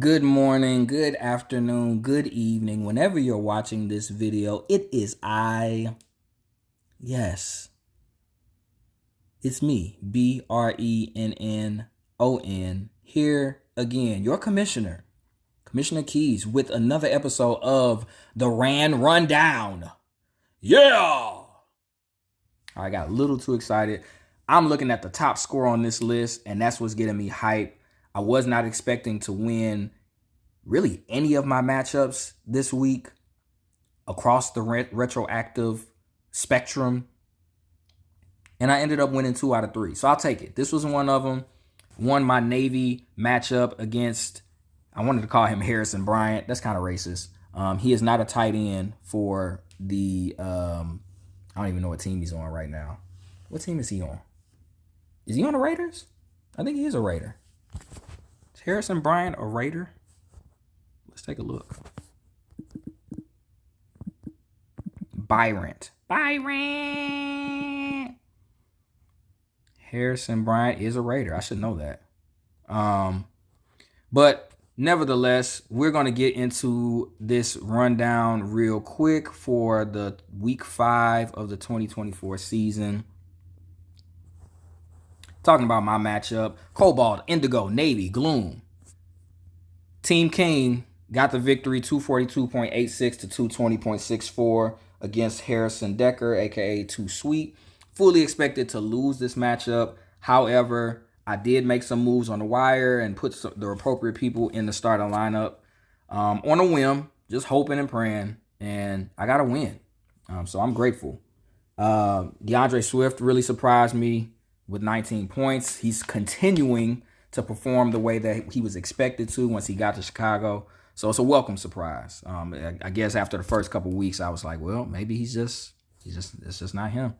Good morning, good afternoon, good evening. Whenever you're watching this video, it is yes, it's me, Brennon, here again, your commissioner, Commissioner Keys, with another episode of the Ran Rundown. Yeah! I got a little too excited. I'm looking at the top score on this list, and that's what's getting me hype. I was not expecting to win really any of my matchups this week across the retroactive spectrum. And I ended up winning 2 out of 3. So I'll take it. This was one of them. Won my Navy matchup against, I wanted to call him Harrison Bryant. That's kind of racist. He is not a tight end for the, I don't even know what team he's on right now. What team is he on? Is he on the Raiders? I think he is a Raider. Is Harrison Bryant a Raider? Let's take a look. Byron. Harrison Bryant is a Raider. I should know that. But nevertheless, we're going to get into this rundown real quick for the week 5 of the 2024 season. Talking about my matchup, Cobalt, Indigo, Navy, Gloom. Team King got the victory 242.86 to 220.64 against Harrison Decker, aka Too Sweet. Fully expected to lose this matchup. However, I did make some moves on the wire and put the appropriate people in the starting lineup on a whim, just hoping and praying, and I got a win. So I'm grateful. DeAndre Swift really surprised me with 19 points. He's continuing to perform the way that he was expected to once he got to Chicago. So it's a welcome surprise. I guess after the first couple weeks, I was like, well, maybe it's just not him.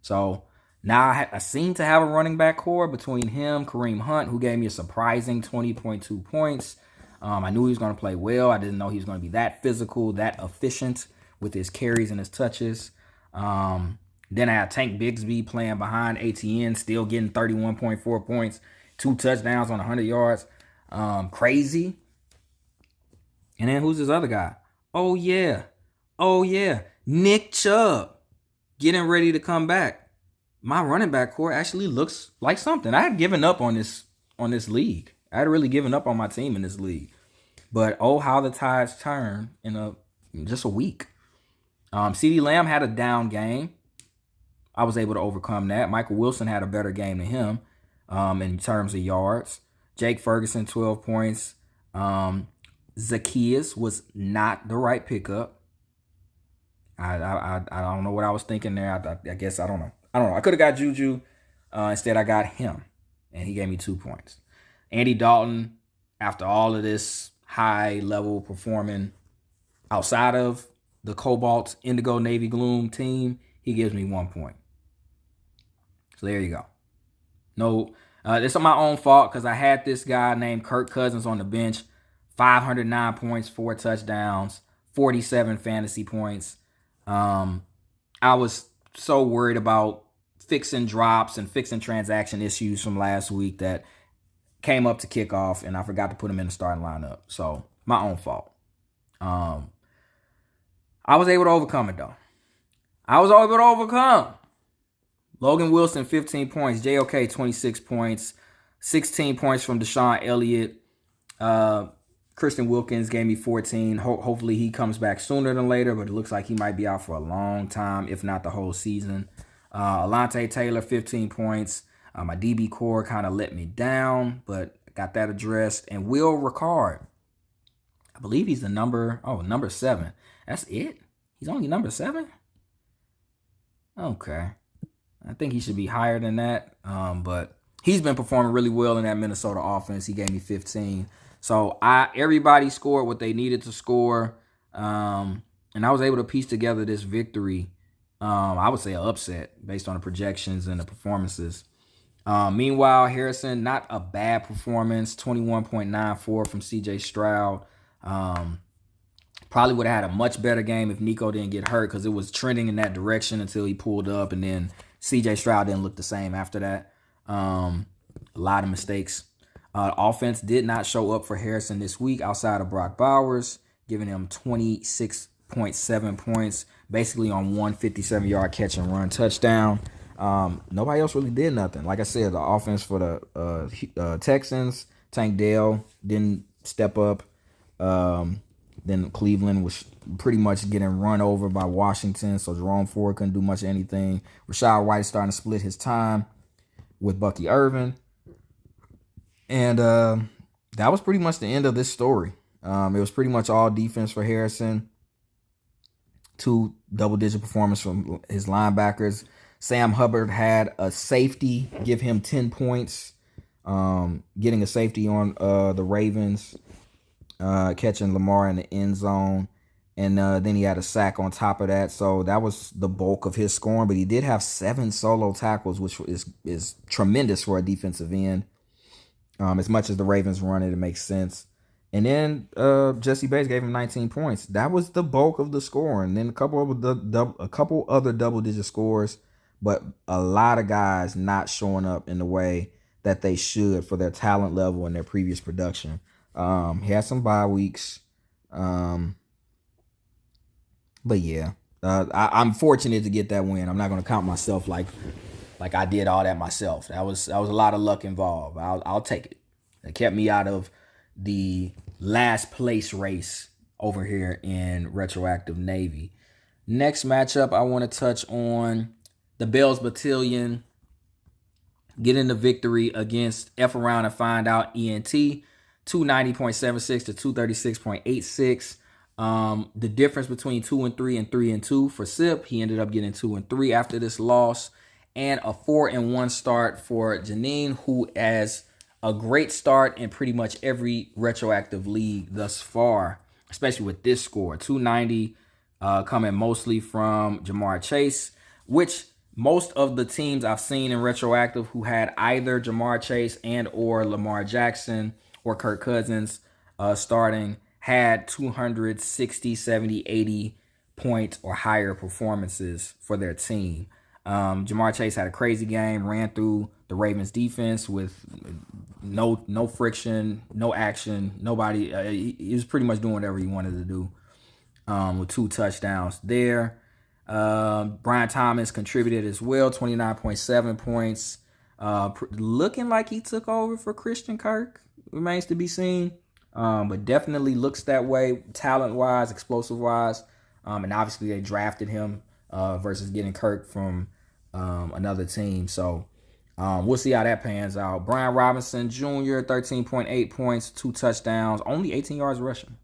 So now I seem to have a running back core between him, Kareem Hunt, who gave me a surprising 20.2 points. I knew he was going to play well. I didn't know he was going to be that physical, that efficient with his carries and his touches. Then I had Tank Bigsby playing behind ATN, still getting 31.4 points, 2 touchdowns on 100 yards. Crazy. And then who's this other guy? Oh, yeah. Nick Chubb getting ready to come back. My running back core actually looks like something. I had given up on this league. I had really given up on my team in this league. But oh, how the tides turn in just a week. CeeDee Lamb had a down game. I was able to overcome that. Michael Wilson had a better game than him in terms of yards. Jake Ferguson, 12 points. Zacchaeus was not the right pickup. I don't know what I was thinking there. I guess I don't know. I could have got Juju. Instead, I got him, and he gave me 2 points. Andy Dalton, after all of this high-level performing outside of the Cobalt, Indigo, Navy, Gloom team, he gives me 1 point. So there you go. No, it's my own fault because I had this guy named Kirk Cousins on the bench. 509 points, 4 touchdowns, 47 fantasy points. I was so worried about fixing drops and fixing transaction issues from last week that came up to kickoff, and I forgot to put him in the starting lineup. So my own fault. I was able to overcome it, though. Logan Wilson, 15 points. JOK, 26 points. 16 points from Deshaun Elliott. Christian Wilkins gave me 14. Hopefully he comes back sooner than later, but it looks like he might be out for a long time, if not the whole season. Alontae Taylor, 15 points. My DB core kind of let me down, but got that addressed. And Will Ricard, I believe he's the number 7. That's it? He's only number 7? Okay. I think he should be higher than that, but he's been performing really well in that Minnesota offense. He gave me 15. So everybody scored what they needed to score, and I was able to piece together this victory. I would say an upset based on the projections and the performances. Meanwhile, Harrison, not a bad performance, 21.94 from CJ Stroud. Probably would have had a much better game if Nico didn't get hurt because it was trending in that direction until he pulled up, and then CJ Stroud didn't look the same after that. A lot of mistakes. Offense did not show up for Harrison this week outside of Brock Bowers, giving him 26.7 points, basically on one 57-yard catch and run touchdown. Nobody else really did nothing. Like I said, the offense for the Texans, Tank Dell didn't step up. Then Cleveland was pretty much getting run over by Washington, so Jerome Ford couldn't do much of anything. Rashad White starting to split his time with Bucky Irvin. And that was pretty much the end of this story. It was pretty much all defense for Harrison. 2 double-digit performances from his linebackers. Sam Hubbard had a safety give him 10 points, getting a safety on the Ravens, catching Lamar in the end zone. And then he had a sack on top of that. So that was the bulk of his scoring. But he did have 7 solo tackles, which is tremendous for a defensive end. As much as the Ravens run it, it makes sense. And then Jesse Bates gave him 19 points. That was the bulk of the scoring. Then a couple other double-digit scores, but a lot of guys not showing up in the way that they should for their talent level and their previous production. He had some bye weeks. But yeah, I'm fortunate to get that win. I'm not going to count myself like I did all that myself. That was a lot of luck involved. I'll take it. It kept me out of the last place race over here in Retroactive Navy. Next matchup, I want to touch on the Bells Battalion getting the victory against F Around and Find Out ENT, 290.76 to 236.86. The difference between 2-3 and 3-2 for Sip, he ended up getting 2-3 after this loss, and a 4-1 start for Janine, who has a great start in pretty much every retroactive league thus far, especially with this score. 290 coming mostly from Jamar Chase, which most of the teams I've seen in retroactive who had either Jamar Chase and or Lamar Jackson or Kirk Cousins starting had 260, 70, 80 point or higher performances for their team. Jamar Chase had a crazy game, ran through the Ravens defense with no friction, no action, nobody. He was pretty much doing whatever he wanted to do with 2 touchdowns there. Brian Thomas contributed as well, 29.7 points. Looking like he took over for Christian Kirk. Remains to be seen. But definitely looks that way, talent-wise, explosive-wise. And obviously they drafted him versus getting Kirk from another team. So we'll see how that pans out. Brian Robinson Jr., 13.8 points, 2 touchdowns, only 18 yards rushing.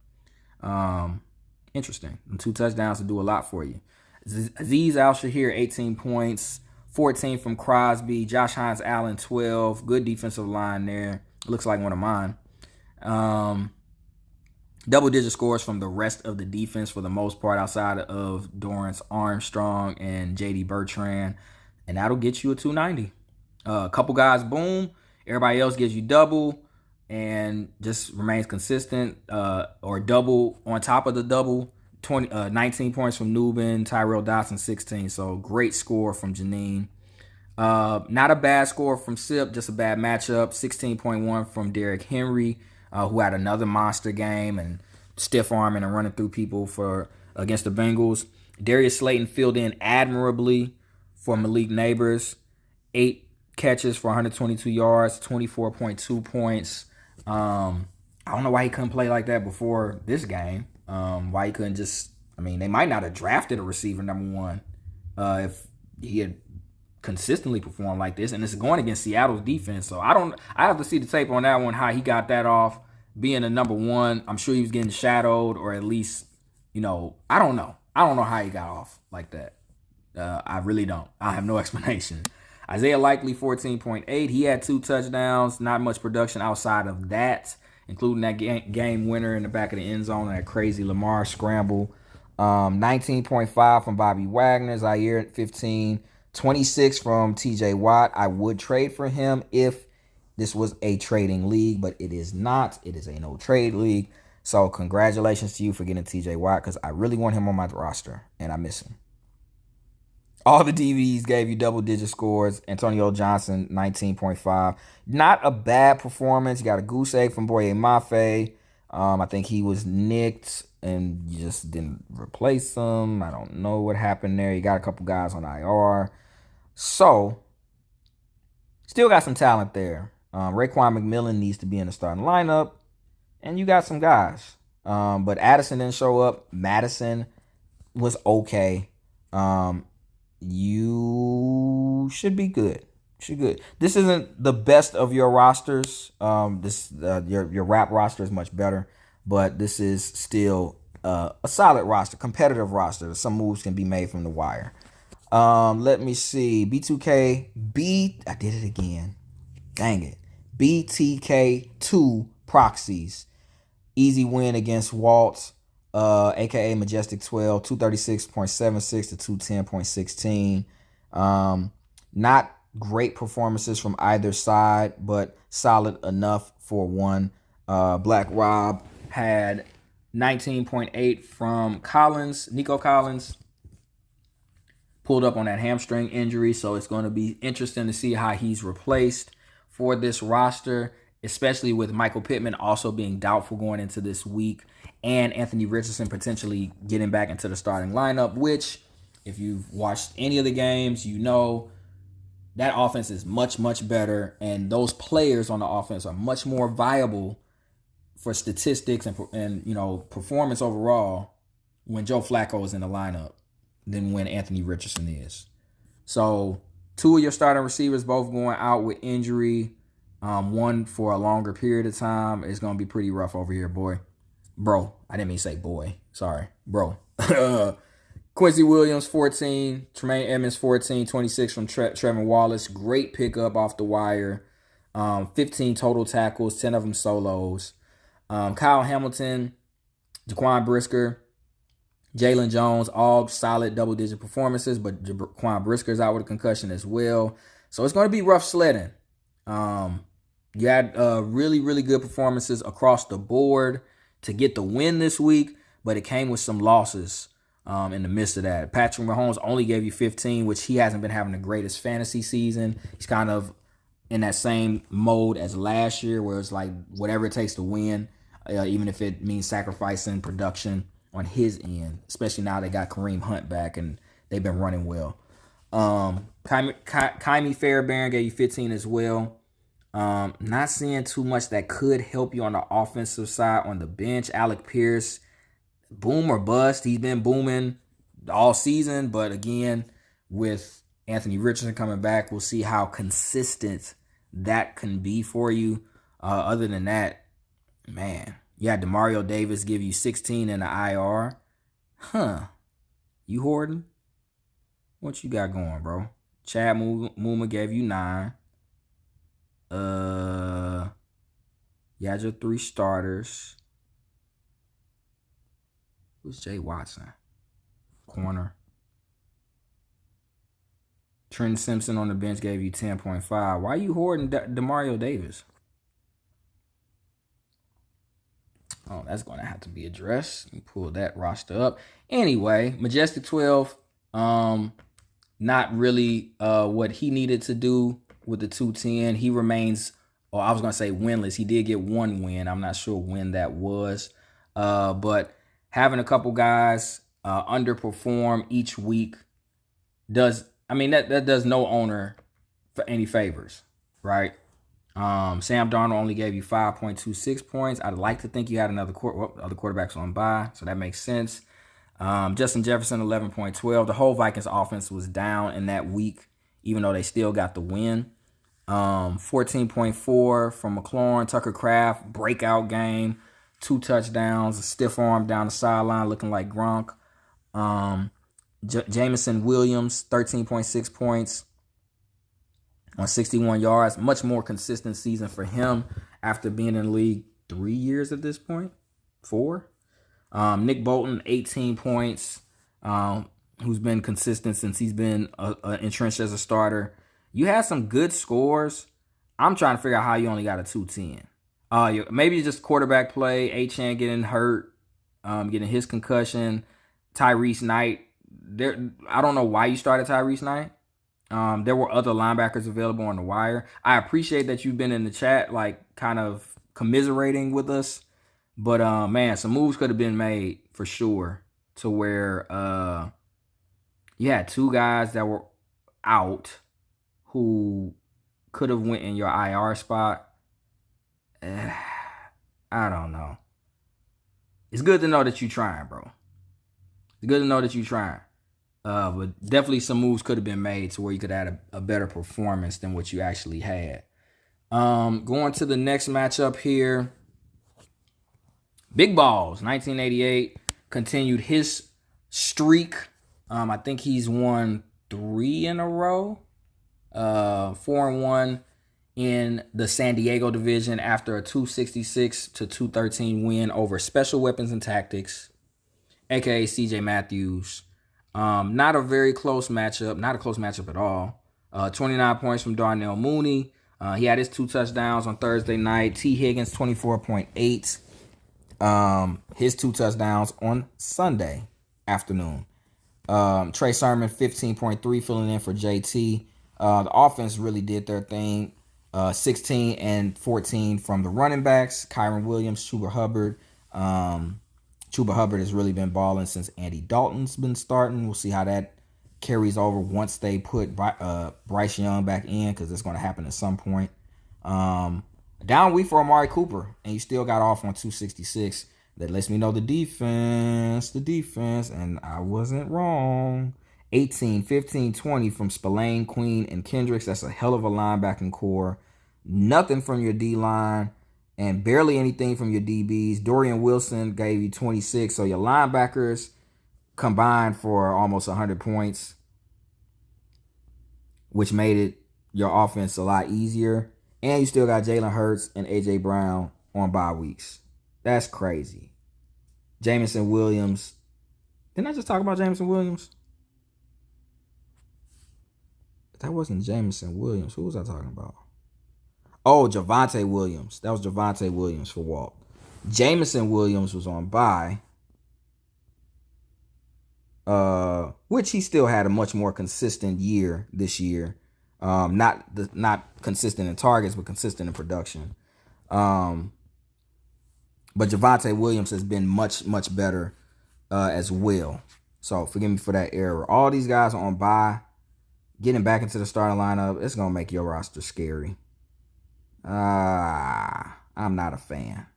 Interesting. And 2 touchdowns to do a lot for you. Azeez Al-Shahir, 18 points, 14 from Crosby. Josh Hines Allen, 12. Good defensive line there. Looks like one of mine. Double-digit scores from the rest of the defense for the most part outside of Dorrance Armstrong and J.D. Bertrand. And that'll get you a 290. A couple guys, boom. Everybody else gives you double and just remains consistent or double on top of the double. 19 points from Nubin, Tyrell Dotson, 16. So great score from Janine. Not a bad score from Sip, just a bad matchup. 16.1 from Derrick Henry, who had another monster game and stiff arming and running through people against the Bengals. Darius Slayton filled in admirably for Malik Neighbors. 8 catches for 122 yards, 24.2 points. I don't know why he couldn't play like that before this game. Why he couldn't they might not have drafted a receiver number 1 if he had consistently performed like this. And it's going against Seattle's defense. So I have to see the tape on that one, how he got that off being a number 1. I'm sure he was getting shadowed, or at least, I don't know. I don't know how he got off like that. I really don't. I have no explanation. Isaiah Likely, 14.8. He had 2 touchdowns. Not much production outside of that, including that game winner in the back of the end zone and that crazy Lamar scramble. 19.5 from Bobby Wagner. Zaire at 15. 26 from TJ Watt. I would trade for him if this was a trading league, but it is not. It is a no-trade league. So congratulations to you for getting TJ Watt, because I really want him on my roster, and I miss him. All the DVs gave you double-digit scores. Antonio Johnson, 19.5. Not a bad performance. You got a goose egg from Boye Mafe. I think he was nicked and you just didn't replace him. I don't know what happened there. You got a couple guys on IR. So, still got some talent there. Raekwon McMillan needs to be in the starting lineup. And you got some guys. But Addison didn't show up. Madison was okay. You should be good. This isn't the best of your rosters. Your rap roster is much better, but this is still a solid roster, competitive roster. Some moves can be made from the wire. Let me see. B2K I did it again. Dang it. BTK2 proxies. Easy win against Waltz. AKA Majestic 12, 236.76 to 210.16. Not great performances from either side, but solid enough for one. Black Rob had 19.8 from Collins, Nico Collins. Pulled up on that hamstring injury, so it's going to be interesting to see how he's replaced for this roster, especially with Michael Pittman also being doubtful going into this week and Anthony Richardson potentially getting back into the starting lineup, which if you've watched any of the games, you know that offense is much, much better, and those players on the offense are much more viable for statistics and performance overall when Joe Flacco is in the lineup than when Anthony Richardson is. So 2 of your starting receivers both going out with injury. One for a longer period of time. It's going to be pretty rough over here, boy. Bro. I didn't mean to say boy. Sorry. Bro. Quincy Williams, 14. Tremaine Edmonds, 14. 26 from Trevin Wallace. Great pickup off the wire. 15 total tackles, 10 of them solos. Kyle Hamilton, Jaquan Brisker, Jalen Jones, all solid double-digit performances, but Jaquan Brisker's out with a concussion as well. So it's going to be rough sledding. You had really, really good performances across the board to get the win this week, but it came with some losses in the midst of that. Patrick Mahomes only gave you 15, which he hasn't been having the greatest fantasy season. He's kind of in that same mode as last year where it's like whatever it takes to win, even if it means sacrificing production on his end, especially now they got Kareem Hunt back and they've been running well. Kaimi Fairbairn gave you 15 as well. Not seeing too much that could help you on the offensive side on the bench. Alec Pierce, boom or bust. He's been booming all season, but again, with Anthony Richardson coming back, we'll see how consistent that can be for you. Other than that, man, you had DeMario Davis give you 16 in the IR. You hoarding? What you got going, bro? Chad Muma gave you 9. You had your 3 starters. Who's Jay Watson? Corner. Trenton Simpson on the bench gave you 10.5. Why are you hoarding DeMario Davis? Oh, that's going to have to be addressed. Let me pull that roster up. Anyway, Majestic 12, not really what he needed to do with the 210. He remains, or I was going to say winless. He did get 1 win. I'm not sure when that was. But having a couple guys underperform each week that does no owner for any favors, right? Sam Darnold only gave you 5.26 points. I'd like to think you had other quarterbacks on bye, so that makes sense. Justin Jefferson, 11.12. The whole Vikings offense was down in that week, even though they still got the win. 14.4 from McLaurin. Tucker Kraft, breakout game. 2 touchdowns, a stiff arm down the sideline looking like Gronk. Jameson Williams, 13.6 points on 61 yards. Much more consistent season for him after being in the league 3 years at this point. 4. Nick Bolton, 18 points, who's been consistent since he's been entrenched as a starter. You had some good scores. I'm trying to figure out how you only got a 210. Maybe just quarterback play, Achane getting hurt, getting his concussion. Tyrese Knight I don't know why you started Tyrese Knight. There were other linebackers available on the wire. I appreciate that you've been in the chat, like kind of commiserating with us. But man, some moves could have been made for sure to where you had two guys that were out who could have went in your IR spot. I don't know. It's good to know that you're trying, bro. It's good to know that you're trying. But definitely some moves could have been made to where you could add a better performance than what you actually had. Going to the next matchup here. Big Balls, 1988, continued his streak. I think he's won 3 in a row. 4-1 in the San Diego division after a 266 to 213 win over Special Weapons and Tactics, aka CJ Matthews. Not a very close matchup, not a close matchup at all. 29 points from Darnell Mooney. He had his 2 touchdowns on Thursday night. T. Higgins, 24.8. His 2 touchdowns on Sunday afternoon. Trey Sermon, 15.3, filling in for JT. The offense really did their thing. 16 and 14 from the running backs. Kyron Williams, Chuba Hubbard. Chuba Hubbard has really been balling since Andy Dalton's been starting. We'll see how that carries over once they put Bryce Young back in, because it's going to happen at some point. Down week for Amari Cooper, and you still got off on 266. That lets me know the defense, and I wasn't wrong. 18, 15, 20 from Spillane, Queen, and Kendricks. That's a hell of a linebacking core. Nothing from your D-line, and barely anything from your DBs. Dorian Wilson gave you 26, so your linebackers combined for almost 100 points, which made it your offense a lot easier. And you still got Jalen Hurts and A.J. Brown on bye weeks. That's crazy. Jameson Williams. Didn't I just talk about Jameson Williams? That wasn't Jameson Williams. Who was I talking about? Oh, Javonte Williams. That was Javonte Williams for Walt. Jameson Williams was on bye. Which he still had a much more consistent year this year. Not consistent in targets, but consistent in production. But Javonte Williams has been much, much better as well. So forgive me for that error. All these guys are on bye. Getting back into the starting lineup, it's going to make your roster scary. I'm not a fan.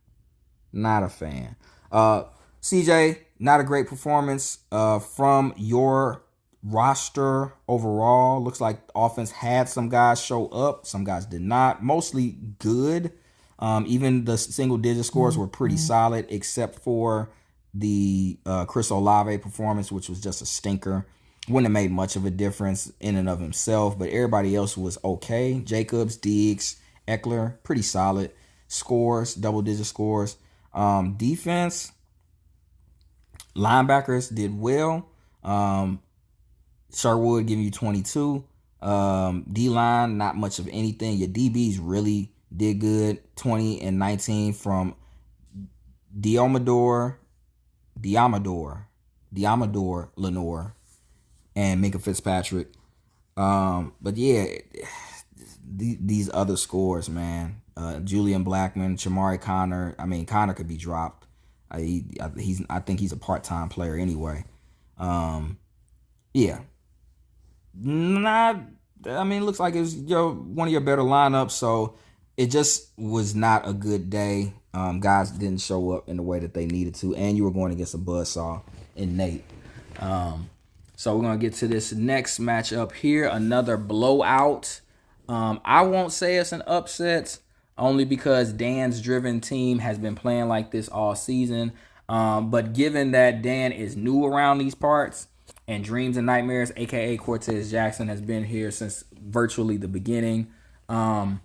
Not a fan. CJ, not a great performance from your roster overall. Looks like the offense had some guys show up. Some guys did not. Mostly good. Even the single-digit scores were pretty solid, except for the Chris Olave performance, which was just a stinker. Wouldn't have made much of a difference in and of himself, but everybody else was okay. Jacobs, Diggs, Eckler, pretty solid scores, double-digit scores. Defense, linebackers did well. Sherwood giving you 22. D-line, not much of anything. Your DBs really did good. 20 and 19 from Diamador Lenore, and Minka Fitzpatrick. But yeah, these other scores, man. Julian Blackman, Shamari Connor. I mean, Connor could be dropped. I think he's a part-time player anyway. Yeah. Looks like it's one of your better lineups, so it just was not a good day. Guys didn't show up in the way that they needed to, and you were going against a buzzsaw in Nate. So we're going to get to this next matchup here, another blowout. I won't say it's an upset, only because Dan's driven team has been playing like this all season. But given that Dan is new around these parts, and Dreams and Nightmares, a.k.a. Cortez Jackson, has been here since virtually the beginning, in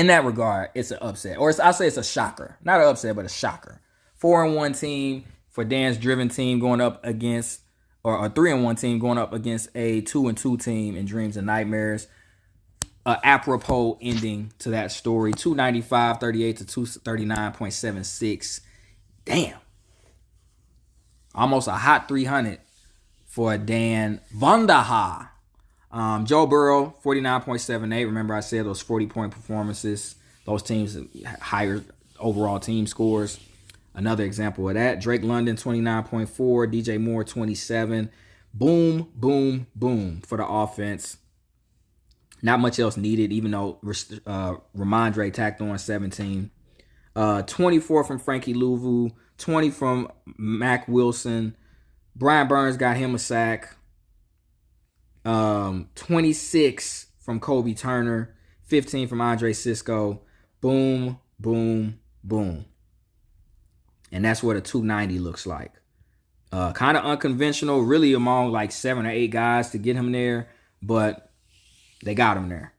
that regard, it's an upset. Or I'll say it's a shocker. Not an upset, but a shocker. 4-1 team for Dan's driven team going up against, or a 3-1 team going up against a 2-2 team in Dreams and Nightmares. Apropos ending to that story. 295.38 to 239.76. Damn. Almost a hot 300 for Dan Vonderhaar. Joe Burrow, 49.78. Remember I said those 40-point performances. Those teams higher overall team scores. Another example of that. Drake London, 29.4. DJ Moore, 27. Boom, boom, boom for the offense. Not much else needed, even though Ramondre tacked on 17. 24 from Frankie Louvu. 20 from Mac Wilson. Brian Burns got him a sack. 26 from Kobe Turner. 15 from Andre Sisco. Boom, boom, boom. And that's what a 290 looks like. Kind of unconventional, really among like 7 or 8 guys to get him there, but they got him there.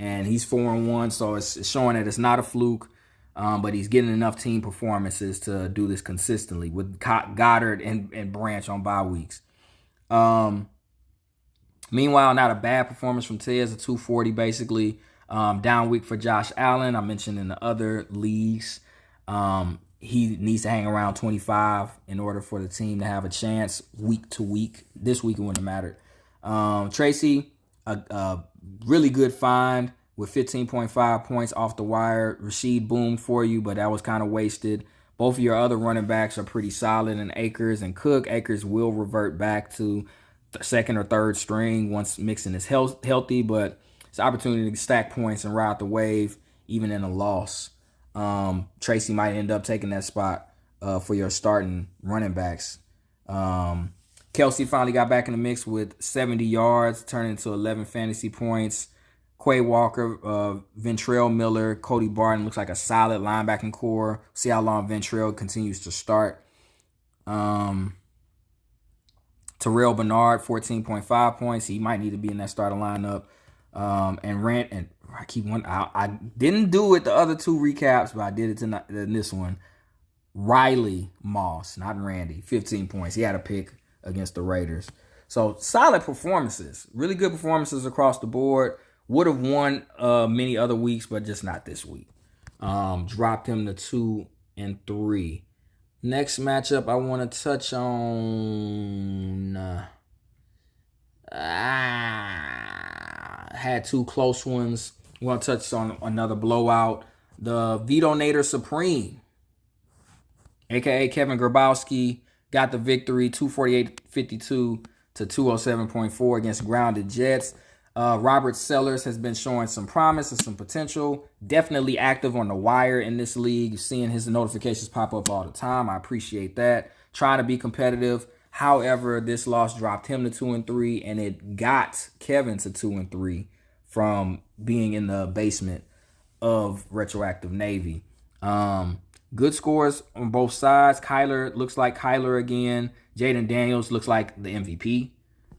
And he's 4-1, so it's showing that it's not a fluke, but he's getting enough team performances to do this consistently with Goddard and Branch on bye weeks. Meanwhile, not a bad performance from Tez, a 240 basically. Down week for Josh Allen. I mentioned in the other leagues. He needs to hang around 25 in order for the team to have a chance week to week. This week it wouldn't have mattered. Tracy, a really good find with 15.5 points off the wire. Rashid boomed for you, but that was kind of wasted. Both of your other running backs are pretty solid in Akers and Cook. Akers will revert back to the second or third string once Mixon is healthy, but it's an opportunity to stack points and ride the wave even in a loss. Tracy might end up taking that spot for your starting running backs. Kelsey finally got back in the mix with 70 yards, turning into 11 fantasy points. Quay Walker, Ventrell Miller, Cody Barton looks like a solid linebacking core. See how long Ventrell continues to start. Terrell Bernard, 14.5 points. He might need to be in that starting lineup. I didn't do it the other 2 recaps, but I did it in this one. Riley Moss, not Randy, 15 points. He had a pick against the Raiders. So solid performances, really good performances across the board. Would have won many other weeks, but just not this week. Dropped him to 2 and 3. Next matchup I want to touch on. Had 2 close ones. We want to touch on another blowout. The Vito Nader Supreme, a.k.a. Kevin Grabowski, got the victory, 248.52 to 207.4 against Grounded Jets. Robert Sellers has been showing some promise and some potential. Definitely active on the wire in this league. Seeing his notifications pop up all the time. I appreciate that. Trying to be competitive. However, this loss dropped him to 2 and 3, and it got Kevin to 2 and 3 from being in the basement of Retroactive Navy. Good scores on both sides. Kyler looks like Kyler again. Jaden Daniels looks like the MVP,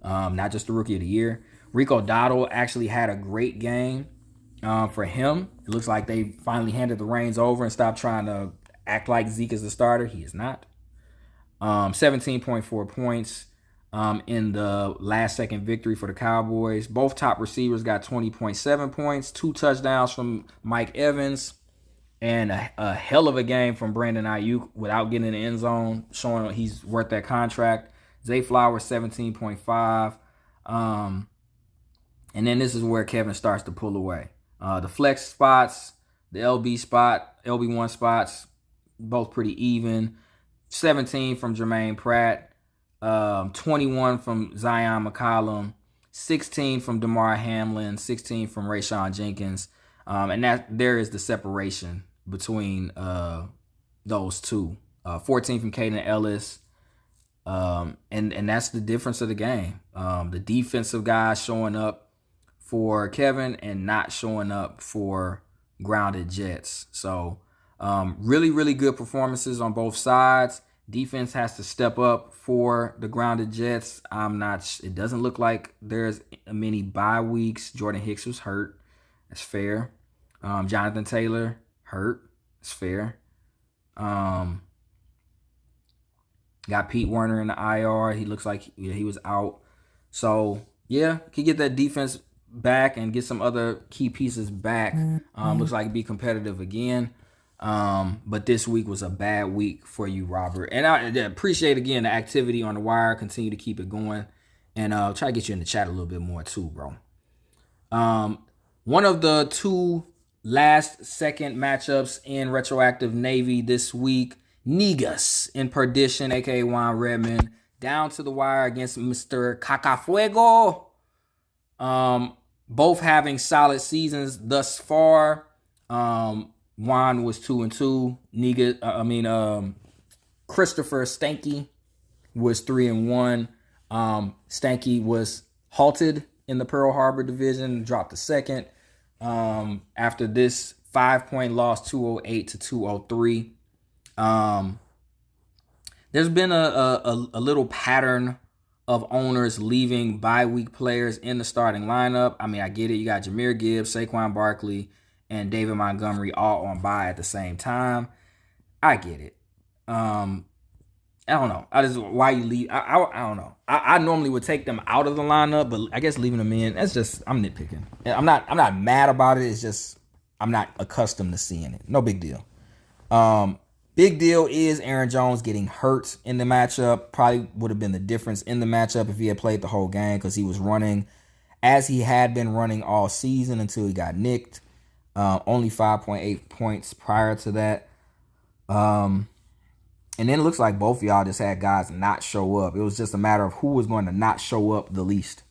not just the Rookie of the Year. Rico Dotto actually had a great game for him. It looks like they finally handed the reins over and stopped trying to act like Zeke is the starter. He is not. 17.4 points in the last-second victory for the Cowboys. Both top receivers got 20.7 points, 2 touchdowns from Mike Evans, and a hell of a game from Brandon Ayuk without getting in the end zone, showing he's worth that contract. Zay Flowers, 17.5. And then this is where Kevin starts to pull away. The flex spots, the LB1 spots, both pretty even. 17 from Jermaine Pratt, 21 from Zion McCollum, 16 from DeMar Hamlin, 16 from Rayshawn Jenkins. And that there is the separation between those two. 14 from Caden Ellis. And that's the difference of the game. The defensive guys showing up for Kevin and not showing up for Grounded Jets. So really, really good performances on both sides. Defense has to step up for the Grounded Jets. It doesn't look like there's many bye weeks. Jordan Hicks was hurt. That's fair. Jonathan Taylor hurt. That's fair. Got Pete Werner in the IR. He looks like he was out. So, yeah, can get that defense back and get some other key pieces back. Looks like be competitive again. But this week was a bad week for you, Robert. And I appreciate, again, the activity on the wire. Continue to keep it going. And try to get you in the chat a little bit more too, bro. One of the two last second matchups in Retroactive Navy this week, Negus in Perdition, aka Juan Redmond, down to the wire against Mr. Cacafuego. Both having solid seasons thus far. Juan was 2-2. Christopher Stanky was 3-1. Stanky was halted in the Pearl Harbor division, dropped to second. After this 5-point loss, 208 to 203. There's been a little pattern of owners leaving bye-week players in the starting lineup. I mean, I get it. You got Jahmyr Gibbs, Saquon Barkley, and David Montgomery all on bye at the same time. I get it. I don't know. Why you leave. I don't know. I normally would take them out of the lineup, but I guess leaving them in, that's just, I'm nitpicking. I'm not mad about it. It's just I'm not accustomed to seeing it. No big deal. Big deal is Aaron Jones getting hurt in the matchup. Probably would have been the difference in the matchup if he had played the whole game, because he was running as he had been running all season until he got nicked. Only 5.8 points prior to that. And then it looks like both of y'all just had guys not show up. It was just a matter of who was going to not show up the least.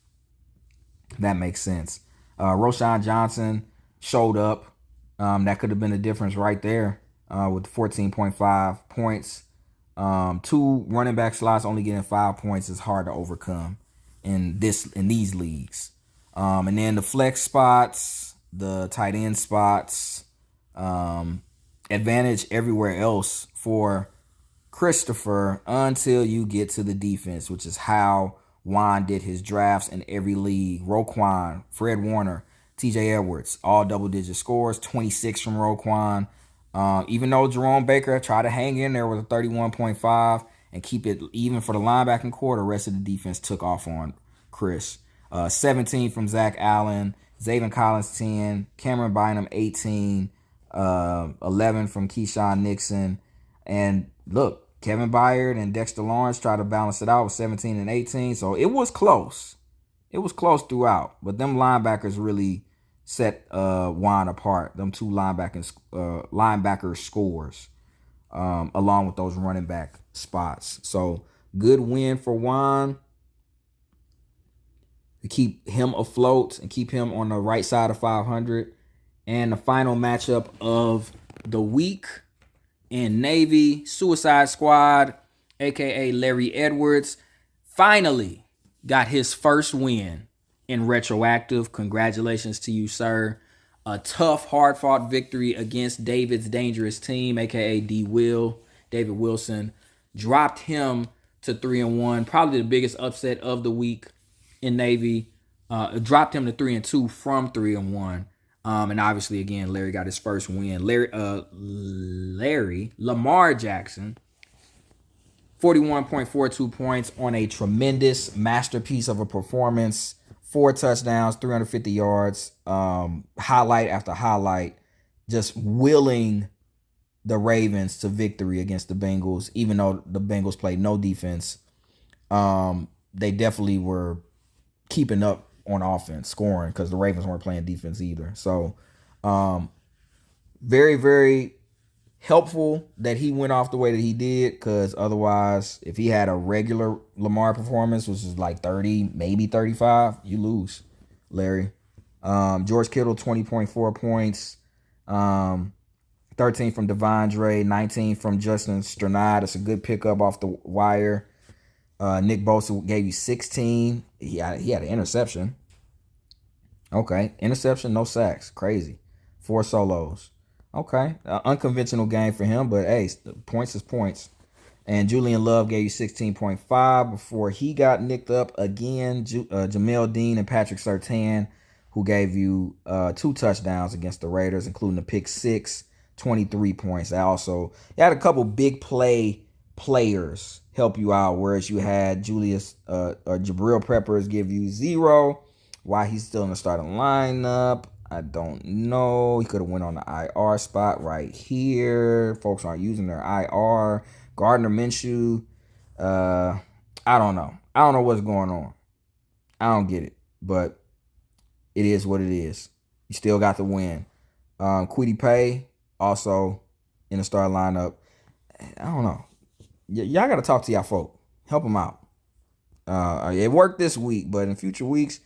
That makes sense. Roshan Johnson showed up. That could have been the difference right there with 14.5 points. Two running back slots only getting 5 points is hard to overcome in these leagues. And then the flex spots, the tight end spots, advantage everywhere else for Christopher until you get to the defense, which is how Juan did his drafts in every league. Roquan, Fred Warner, TJ Edwards, all double-digit scores, 26 from Roquan. Even though Jerome Baker tried to hang in there with a 31.5 and keep it even for the linebacking core, the rest of the defense took off on Chris. 17 from Zach Allen, Zaven Collins 10, Cameron Bynum 18, 11 from Keyshawn Nixon. And look, Kevin Byard and Dexter Lawrence tried to balance it out with 17 and 18. So it was close. It was close throughout. But them linebackers really set Juan apart. Them two linebacker scores along with those running back spots. So good win for Juan to keep him afloat and keep him on the right side of 500. And the final matchup of the week in Navy, Suicide Squad, a.k.a. Larry Edwards, finally got his first win in Retroactive. Congratulations to you, sir. A tough, hard-fought victory against David's dangerous team, a.k.a. David Wilson. Dropped him to 3-1. Probably the biggest upset of the week in Navy. Dropped him to 3-2 from 3-1. And obviously, again, Larry got his first win. Lamar Jackson, 41.42 points on a tremendous masterpiece of a performance. 4 touchdowns, 350 yards, highlight after highlight, just willing the Ravens to victory against the Bengals, even though the Bengals played no defense. They definitely were keeping up on offense, scoring, because the Ravens weren't playing defense either. So very, very helpful that he went off the way that he did, because otherwise, if he had a regular Lamar performance, which is like 30, maybe 35, you lose, Larry. George Kittle, 20.4 points. 13 from Devondre, 19 from Justin Strnad. That's a good pickup off the wire. Nick Bosa gave you 16. He had an interception. Okay. Interception, no sacks. Crazy. 4 solos. Okay. Unconventional game for him, but hey, points is points. And Julian Love gave you 16.5 before he got nicked up again. Jamel Dean and Patrick Surtain, who gave you 2 touchdowns against the Raiders, including the pick 6, 23 points. You had a couple big players help you out, whereas you had Jabril Peppers give you 0 while he's still in the starting lineup. I don't know. He could have went on the IR spot right here. Folks aren't using their IR. Gardner Minshew. Uh, I don't know. I don't know what's going on. I don't get it. But it is what it is. You still got the win. Kwity Paye also in the start lineup. I don't know. Y'all got to talk to y'all folk. Help them out. It worked this week, but in future weeks,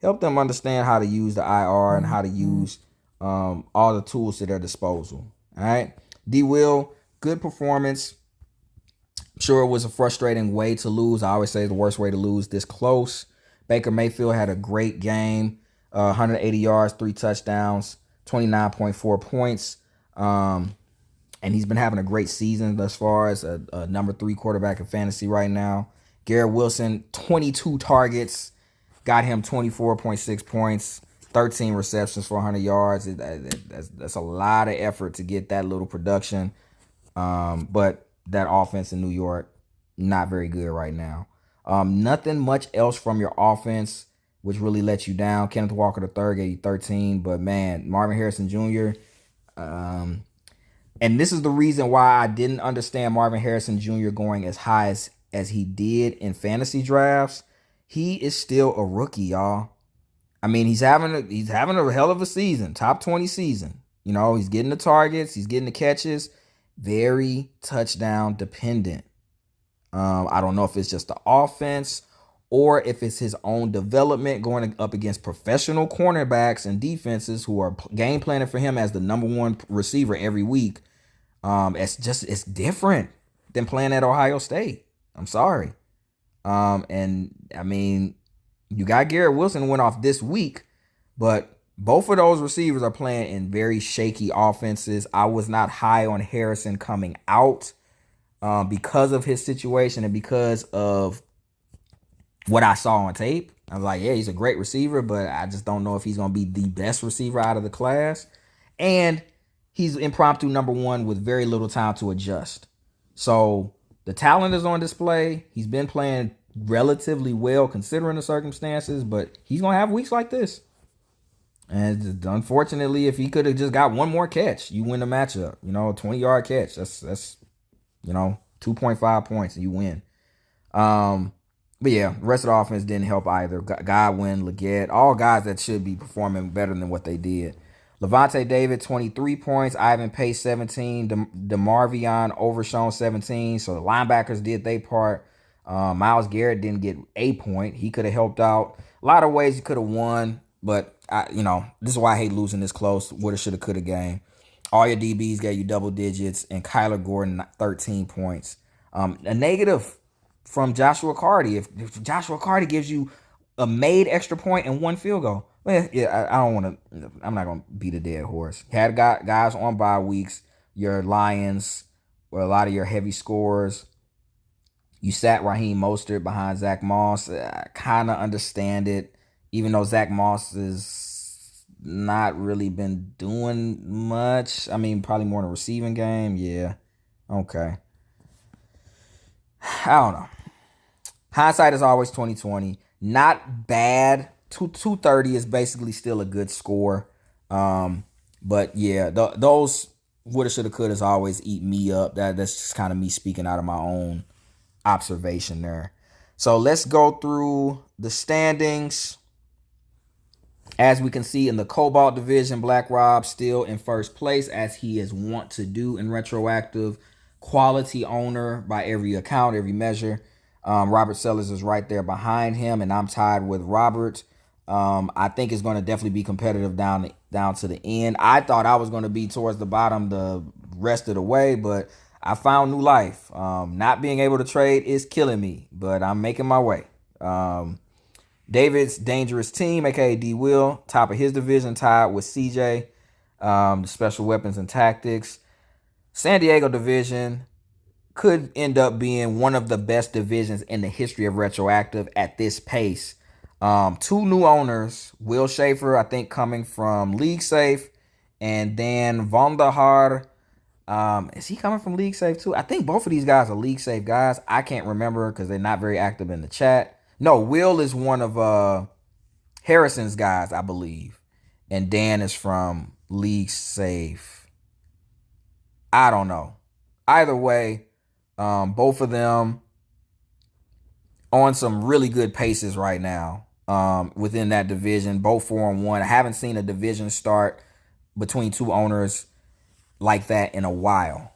help them understand how to use the IR and how to use all the tools to their disposal. All right. D. Will, good performance. I'm sure it was a frustrating way to lose. I always say it's the worst way to lose this close. Baker Mayfield had a great game. 180 yards, 3 touchdowns, 29.4 points. And he's been having a great season thus far as a number 3 quarterback in fantasy right now. Garrett Wilson, 22 targets, got him 24.6 points, 13 receptions for 100 yards. That's a lot of effort to get that little production. But that offense in New York, not very good right now. Nothing much else from your offense, which really let you down. Kenneth Walker III gave you 13, but man, Marvin Harrison Jr., and this is the reason why I didn't understand Marvin Harrison Jr. going as high as he did in fantasy drafts. He is still a rookie, y'all. I mean, he's having a hell of a season, top 20 season. You know, he's getting the targets, he's getting the catches, very touchdown dependent. I don't know if it's just the offense or if it's his own development going up against professional cornerbacks and defenses who are game planning for him as the number 1 receiver every week. It's different than playing at Ohio State. I'm sorry. And I mean, you got Garrett Wilson went off this week, but both of those receivers are playing in very shaky offenses. I was not high on Harrison coming out because of his situation and because of what I saw on tape. I was like, yeah, he's a great receiver, but I just don't know if he's going to be the best receiver out of the class. And he's impromptu number 1 with very little time to adjust. So the talent is on display. He's been playing relatively well considering the circumstances, but he's going to have weeks like this. And unfortunately, if he could have just got one more catch, you win the matchup. You know, 20-yard catch. That's 2.5 points and you win. But yeah, the rest of the offense didn't help either. Godwin, Leggett, all guys that should be performing better than what they did. Levante David, 23 points. Ivan Pace, 17. DeMarvion Overshown, 17. So the linebackers did their part. Myles Garrett didn't get a point. He could have helped out. A lot of ways he could have won, but this is why I hate losing this close. Woulda, shoulda, coulda game. All your DBs gave you double digits, and Kyler Gordon, 13 points. A negative from Joshua Carty. If Joshua Carty gives you a made extra point and 1 field goal, well, yeah, I don't want to. I'm not gonna beat a dead horse. Had guys on bye weeks. Your Lions, or a lot of your heavy scores. You sat Raheem Mostert behind Zach Moss. I kind of understand it, even though Zach Moss has not really been doing much. I mean, probably more in a receiving game. Yeah, okay. I don't know. Hindsight is always 2020. Not bad. 230 is basically still a good score. But yeah, those woulda, shoulda, couldas always eat me up. That's just kind of me speaking out of my own observation there. So let's go through the standings. As we can see in the Cobalt division, Black Rob still in first place, as he is wont to do in Retroactive. Quality owner by every account, every measure. Robert Sellers is right there behind him, and I'm tied with Robert. I think it's going to definitely be competitive down to the end. I thought I was going to be towards the bottom the rest of the way, but I found new life. Not being able to trade is killing me, but I'm making my way. David's Dangerous Team, aka D Will, top of his division, tied with CJ, the Special Weapons and Tactics. San Diego division could end up being one of the best divisions in the history of Retroactive at this pace. 2 new owners, Will Schaefer, I think coming from League Safe, and Dan Vondahar. Is he coming from League Safe too? I think both of these guys are League Safe guys. I can't remember because they're not very active in the chat. No, Will is one of Harrison's guys, I believe. and Dan is from League Safe. I don't know. Either way, both of them on some really good paces right now within that division. Both 4-1. I haven't seen a division start between two owners like that in a while.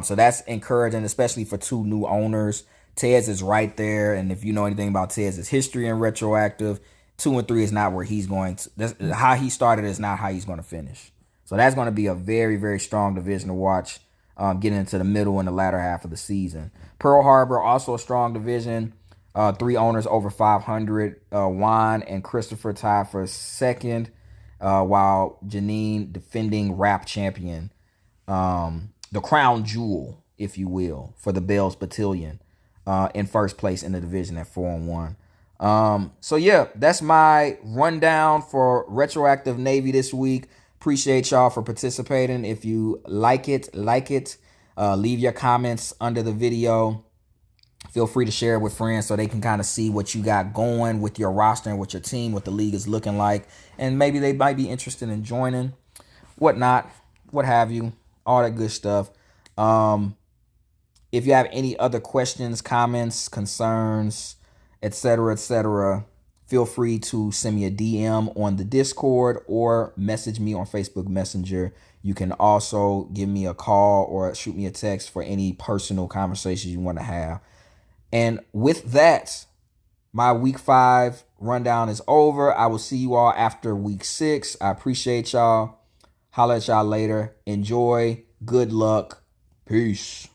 So that's encouraging, especially for two new owners. Tez is right there, and if you know anything about Tez's history in retroactive, 2-3 is not where he's going to. That's, how he started is not how he's going to finish. So that's going to be a very, very strong division to watch getting into the middle and the latter half of the season. Pearl Harbor, also a strong division. Three owners over 500. Juan and Christopher tied for second, while Janine, defending rap champion, the crown jewel, if you will, for the Bells Battalion, in first place in the division at 4-1. So yeah, that's my rundown for Retroactive Navy this week. Appreciate y'all for participating. If you like it, leave your comments under the video. Feel free to share it with friends so they can kind of see what you got going with your roster and with your team, what the league is looking like. And maybe they might be interested in joining, whatnot, what have you, all that good stuff. If you have any other questions, comments, concerns, etc., feel free to send me a DM on the Discord or message me on Facebook Messenger. You can also give me a call or shoot me a text for any personal conversations you want to have. And with that, my week 5 rundown is over. I will see you all after week 6. I appreciate y'all. Holla at y'all later. Enjoy. Good luck. Peace.